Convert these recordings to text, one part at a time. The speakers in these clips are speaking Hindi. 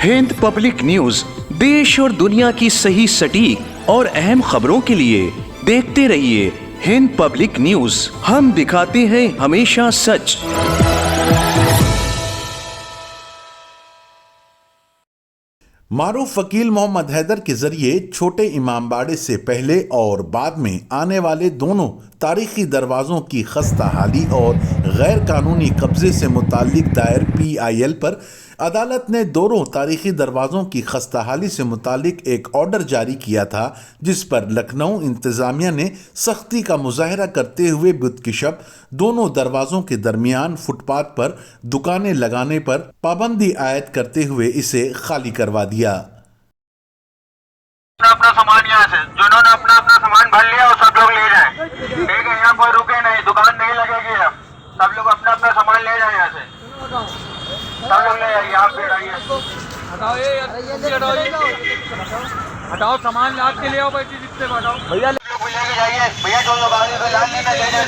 हिंद पब्लिक न्यूज देश और दुनिया की सही सटीक और अहम खबरों के लिए देखते रहिए हिंद पब्लिक न्यूज। हम दिखाते हैं हमेशा सच। मारूफ वकील मोहम्मद हैदर के जरिए छोटे इमामबाड़े से पहले और बाद में आने वाले दोनों तारीखी दरवाज़ों की खस्ताहाली और गैर कानूनी कब्जे से मुताल्लिक दायर PIL पर अदालत ने दोनों तारीखी दरवाज़ों की खस्ताहाली से मुताल्लिक एक ऑर्डर जारी किया था, जिस पर लखनऊ इंतज़ामिया ने सख्ती का मुजाहरा करते हुए बुध की शब दोनों दरवाज़ों के दरमियान फुटपाथ पर दुकानें लगाने पर पाबंदी आयद करते हुए इसे खाली करवा दिया। अपना सामान यहाँ से जिन्होंने अपना सामान भर लिया वो सब लोग ले जाए, ठीक है। यहाँ कोई रुके नहीं, दुकान नहीं लगेगी। अब सब लोग अपना सामान ले जाए यहाँ से, सब लोग ले जाइए। आप भी आइए, हटाओ सामान लाद के ले आओ भाई, जितने हटाओ भैया लोग लेके जाइए। भैया जो लोग आगे से लाल लेना चाहिए।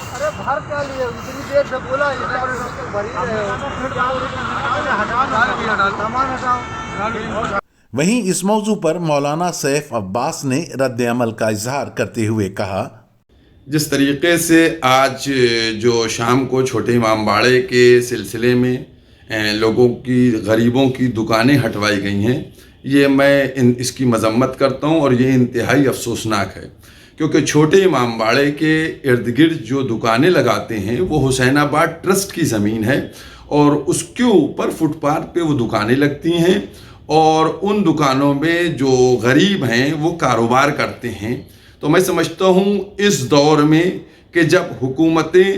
अरे भर क्या लिए इतनी देर से बोला भरी सामान हटाओ। वहीं इस मौजू पर मौलाना सैफ अब्बास ने रद्द अमल का इजहार करते हुए कहा, जिस तरीके से आज जो शाम को छोटे इमामबाड़े के सिलसिले में लोगों की गरीबों की दुकानें हटवाई गई हैं, ये मैं इसकी मजम्मत करता हूँ और ये इंतहाई अफसोसनाक है, क्योंकि छोटे इमामबाड़े के इर्द गिर्द जो दुकानें लगाते हैं वो हुसैनाबाद ट्रस्ट की ज़मीन है और उसके ऊपर फुटपाथ पे वो दुकानें लगती हैं और उन दुकानों में जो गरीब हैं वो कारोबार करते हैं। तो मैं समझता हूँ इस दौर में कि जब हुकूमतें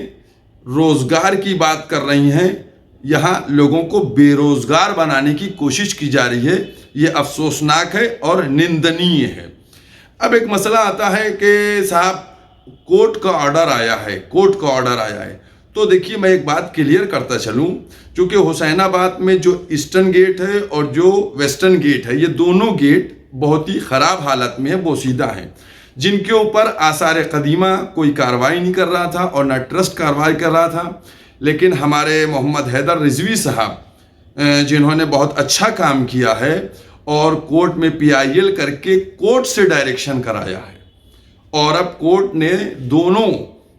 रोज़गार की बात कर रही हैं, यहाँ लोगों को बेरोज़गार बनाने की कोशिश की जा रही है, ये अफसोसनाक है और निंदनीय है। अब एक मसला आता है कि साहब कोर्ट का ऑर्डर आया है, तो देखिए मैं एक बात क्लियर करता चलूँ, क्योंकि हुसैनाबाद में जो ईस्टर्न गेट है और जो वेस्टर्न गेट है, ये दोनों गेट बहुत ही ख़राब हालत में है, बोसीदा हैं, जिनके ऊपर आसार कदीमा कोई कार्रवाई नहीं कर रहा था और ना ट्रस्ट कार्रवाई कर रहा था। लेकिन हमारे मोहम्मद हैदर रिजवी साहब जिन्होंने बहुत अच्छा काम किया है और कोर्ट में PIL करके कोर्ट से डायरेक्शन कराया है और अब कोर्ट ने दोनों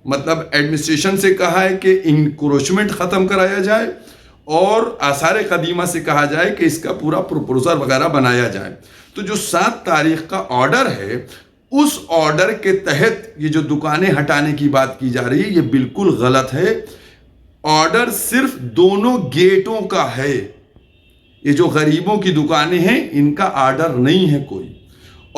मतलब एडमिनिस्ट्रेशन से कहा है कि इंक्रोचमेंट ख़त्म कराया जाए और आसार कदीमा से कहा जाए कि इसका पूरा प्रपोजल वगैरह बनाया जाए। तो जो 7 तारीख का ऑर्डर है, उस ऑर्डर के तहत ये जो दुकानें हटाने की बात की जा रही है, ये बिल्कुल गलत है। ऑर्डर सिर्फ दोनों गेटों का है, ये जो गरीबों की दुकानें हैं इनका ऑर्डर नहीं है कोई।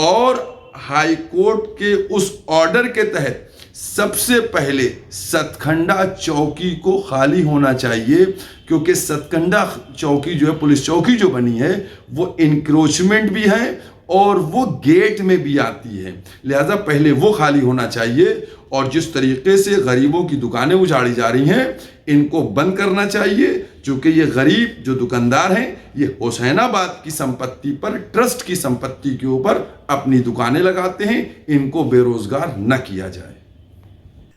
और हाई कोर्ट के उस ऑर्डर के तहत सबसे पहले सतखंडा चौकी को खाली होना चाहिए, क्योंकि सतखंडा चौकी जो है, पुलिस चौकी जो बनी है, वो इंक्रोचमेंट भी है और वो गेट में भी आती है, लिहाजा पहले वो खाली होना चाहिए। और जिस तरीके से गरीबों की दुकानें उजाड़ी जा रही हैं, इनको बंद करना चाहिए, क्योंकि ये गरीब जो दुकानदार हैं ये हुसैनाबाद की संपत्ति पर, ट्रस्ट की संपत्ति के ऊपर अपनी दुकानें लगाते हैं, इनको बेरोजगार न किया जाए।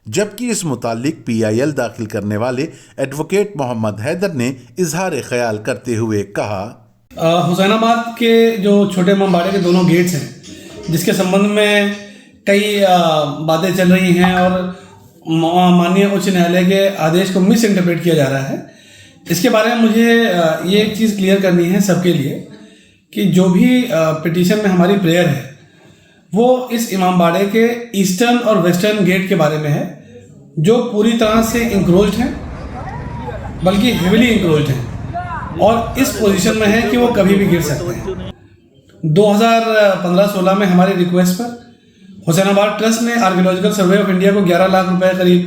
जबकि इस मुतालिक PIL दाखिल करने वाले एडवोकेट मोहम्मद हैदर ने इजहार ख्याल करते हुए कहा, हुसैनाबाद के जो छोटे इमामबाड़े के दोनों गेट्स हैं, जिसके संबंध में कई बातें चल रही हैं और माननीय उच्च न्यायालय के आदेश को मिस इंटरप्रेट किया जा रहा है, इसके बारे में मुझे ये एक चीज़ क्लियर करनी है सबके लिए कि जो भी पिटीशन में हमारी प्रेयर है वो इस इमामबाड़े के ईस्टर्न और वेस्टर्न गेट के बारे में है, जो पूरी तरह से इंक्रोच्ड हैं, बल्कि हेविली इंक्रोच्ड हैं और इस पोजीशन में है कि वो कभी भी गिर सकते हैं। 2015-16 में हमारी रिक्वेस्ट पर हुसैनाबाद ट्रस्ट ने आर्कियोलॉजिकल सर्वे ऑफ इंडिया को 11 लाख रुपए करीब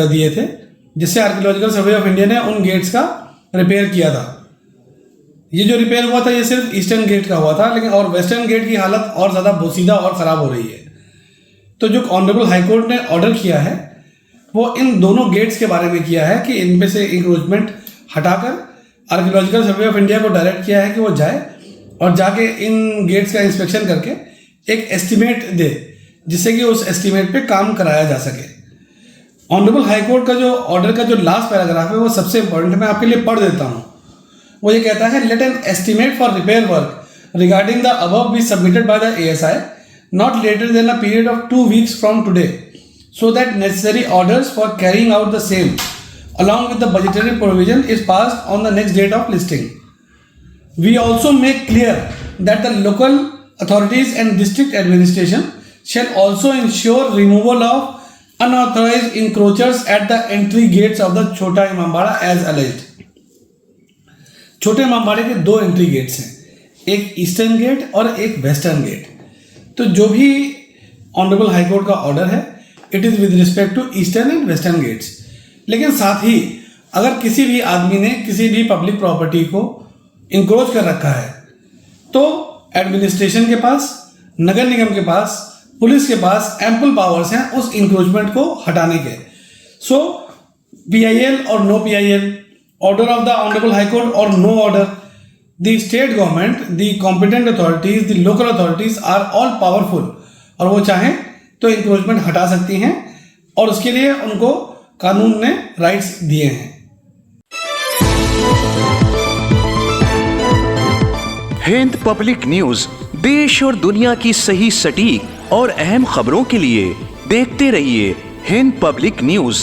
दिए थे, जिससे आर्कियोलॉजिकल सर्वे ऑफ इंडिया ने उन गेट्स का रिपेयर किया था। ये जो रिपेयर हुआ था ये सिर्फ ईस्टर्न गेट का हुआ था, लेकिन और वेस्टर्न गेट की हालत और ज़्यादा बोसीदा और ख़राब हो रही है। तो जो ऑनरेबल हाई कोर्ट ने ऑर्डर किया है वो इन दोनों गेट्स के बारे में किया है कि इनमें से इंक्रोचमेंट हटाकर आर्कियोलॉजिकल सर्वे ऑफ इंडिया को डायरेक्ट किया है कि वो जाए और जाके इन गेट्स का इंस्पेक्शन करके एक एस्टिमेट दे जिससे कि उस एस्टीमेट पे काम कराया जा सके। ऑनरेबल हाई कोर्ट का जो ऑर्डर का जो लास्ट पैराग्राफ है वो सबसे इंपॉर्टेंट है, मैं आपके लिए पढ़ देता हूँ। वो ये कहता है, let an estimate for repair work regarding the above be submitted by the ASI not later than a period of 2 weeks from today, so that necessary orders for carrying out the same along with the budgetary provision is passed on the next date of listing. We also make clear that the local authorities and district administration shall also ensure removal of unauthorized encroachers at the entry gates of the Chota Imambada as alleged. छोटे इमामबाड़े के 2 एंट्री गेट्स हैं, एक ईस्टर्न गेट और एक वेस्टर्न गेट। तो जो भी ऑनरेबल हाई कोर्ट का ऑर्डर है it is with respect to eastern and western gates. लेकिन साथ ही अगर किसी भी आदमी ने किसी भी पब्लिक प्रॉपर्टी को इंक्रोच कर रखा है तो एडमिनिस्ट्रेशन के पास, नगर निगम के पास, पुलिस के पास एम्पल पावर्स हैं उस इंक्रोचमेंट को हटाने के। सो PIL और no PIL, order of the honourable high Court और no order, the state government, the competent authorities, the local authorities are all powerful और वो चाहें तो इंक्रोचमेंट हटा सकती हैं और उसके लिए उनको कानून ने राइट्स दिए हैं। हिंद पब्लिक न्यूज देश और दुनिया की सही, सटीक और अहम खबरों के लिए देखते रहिए हिंद पब्लिक न्यूज।